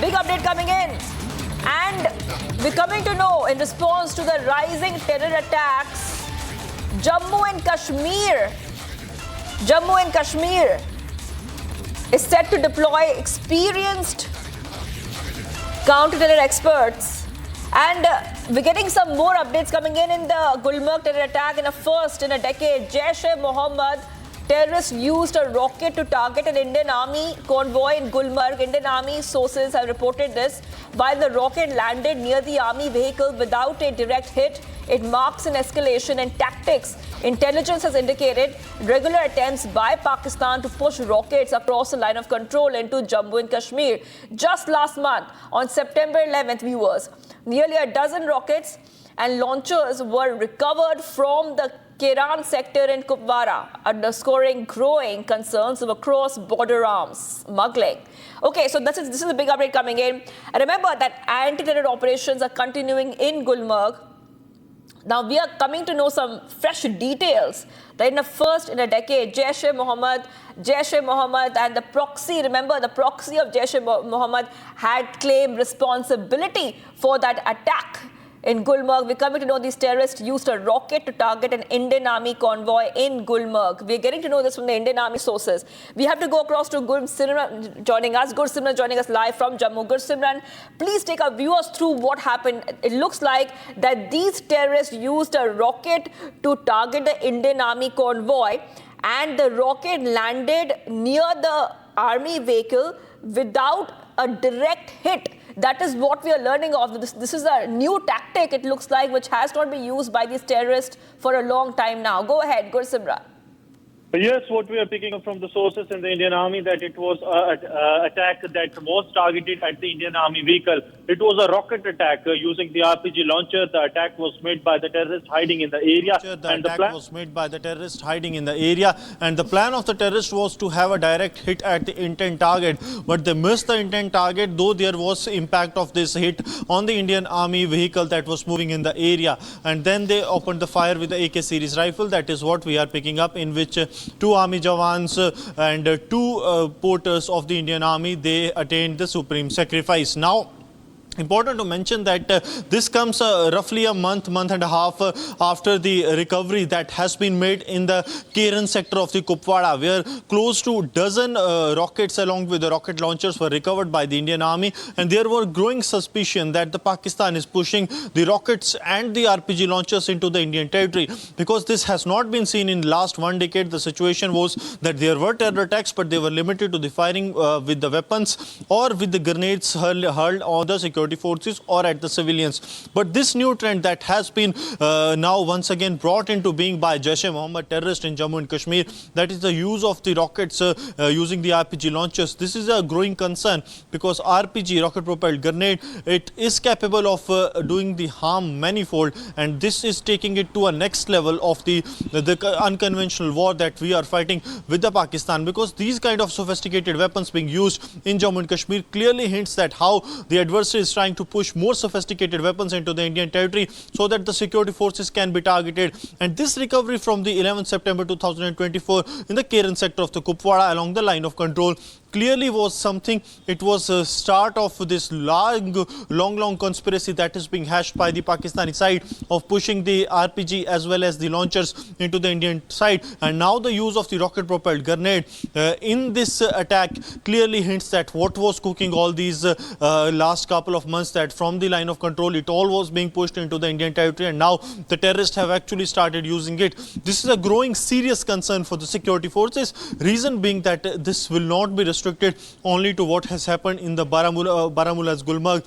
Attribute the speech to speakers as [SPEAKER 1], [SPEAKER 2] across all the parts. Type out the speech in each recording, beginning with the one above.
[SPEAKER 1] big update coming in. And we're coming to know, in response to the rising terror attacks, Jammu and Kashmir is set to deploy experienced counter-terror experts. And we're getting some more updates coming in the Gulmarg Terror Attack. In a first in a decade, Jaish-e-Mohammed terrorists used a rocket to target an Indian Army convoy in Gulmarg. Indian Army sources have reported this. While the rocket landed near the Army vehicle without a direct hit, it marks an escalation in tactics. Intelligence has indicated regular attempts by Pakistan to push rockets across the line of control into Jammu and Kashmir. Just last month, on September 11th, viewers, nearly a dozen rockets and launchers were recovered from the Kiran sector in Kupwara, underscoring growing concerns over cross-border arms smuggling. Okay, so this is a big update coming in. And remember that anti-terror operations are continuing in Gulmarg. Now we are coming to know some fresh details that in a first in a decade, Jaish-e-Mohammed and the proxy, remember the proxy of Jaish-e-Mohammed had claimed responsibility for that attack in Gulmarg. We're coming to know these terrorists used a rocket to target an Indian Army convoy in Gulmarg. We're getting to know this from the Indian Army sources. We have to go across to Gursimran joining us. Gursimran joining us live from Jammu. Gursimran, please take our viewers through what happened. It looks like that these terrorists used a rocket to target the Indian Army convoy, and the rocket landed near the Army vehicle without a direct hit. That is what we are learning of. This is a new tactic, it looks like, which has not been used by these terrorists for a long time now. Go ahead, Gursimran.
[SPEAKER 2] Yes, what we are picking up from the sources in the Indian Army, that it was an attack that was targeted at the Indian Army vehicle. It was a rocket attack using the RPG launcher. The attack was made by the terrorists hiding in the area.
[SPEAKER 3] And the plan of the terrorists was to have a direct hit at the intent target. But they missed the intent target, though there was impact of this hit on the Indian Army vehicle that was moving in the area. And then they opened the fire with the AK series rifle. That is what we are picking up, in which two army jawans and two porters of the Indian Army, they attained the supreme sacrifice. Now, important to mention that this comes roughly a month and a half after the recovery that has been made in the Kiran sector of the Kupwara, where close to a dozen rockets along with the rocket launchers were recovered by the Indian Army. And there were growing suspicion that the Pakistan is pushing the rockets and the RPG launchers into the Indian territory, because this has not been seen in the last 1 decade. The situation was that there were terror attacks, but they were limited to the firing with the weapons or with the grenades hurled on the security forces or at the civilians. But this new trend that has been now once again brought into being by Jaish-e-Mohammed terrorists in Jammu and Kashmir, that is the use of the rockets using the RPG launchers. This is a growing concern, because RPG, rocket propelled grenade, it is capable of doing the harm manifold, and this is taking it to a next level of the unconventional war that we are fighting with the Pakistan, because these kind of sophisticated weapons being used in Jammu and Kashmir clearly hints that how the adversary is trying to push more sophisticated weapons into the Indian territory so that the security forces can be targeted. And this recovery from the 11th September 2024 in the Kiran sector of the Kupwara along the line of control clearly was something. It was a start of this long conspiracy that is being hashed by the Pakistani side of pushing the RPG as well as the launchers into the Indian side. And now the use of the rocket propelled grenade in this attack clearly hints that what was cooking all these last couple of months, that from the line of control it all was being pushed into the Indian territory, and now the terrorists have actually started using it. This is a growing serious concern for the security forces, reason being that this will not be restricted only to what has happened in the Baramulla's Gulmarg,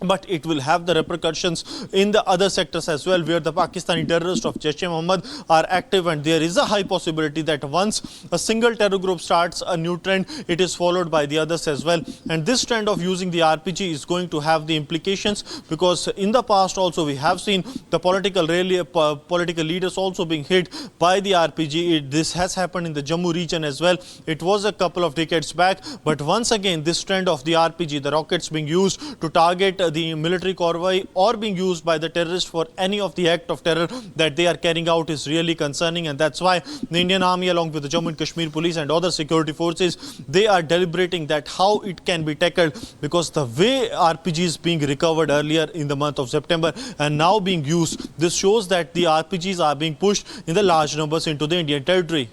[SPEAKER 3] but it will have the repercussions in the other sectors as well, where the Pakistani terrorists of Jaish-e-Mohammed are active. And there is a high possibility that once a single terror group starts a new trend, it is followed by the others as well. And this trend of using the RPG is going to have the implications, because in the past also we have seen the political leaders also being hit by the RPG. This has happened in the Jammu region as well. It was a couple of decades back, but once again this trend of the RPG, the rockets being used to target the military convoy or being used by the terrorists for any of the act of terror that they are carrying out is really concerning, and that's why the Indian Army along with the Jammu and Kashmir police and other security forces, they are deliberating that how it can be tackled, because the way RPGs being recovered earlier in the month of September and now being used, this shows that the RPGs are being pushed in the large numbers into the Indian territory.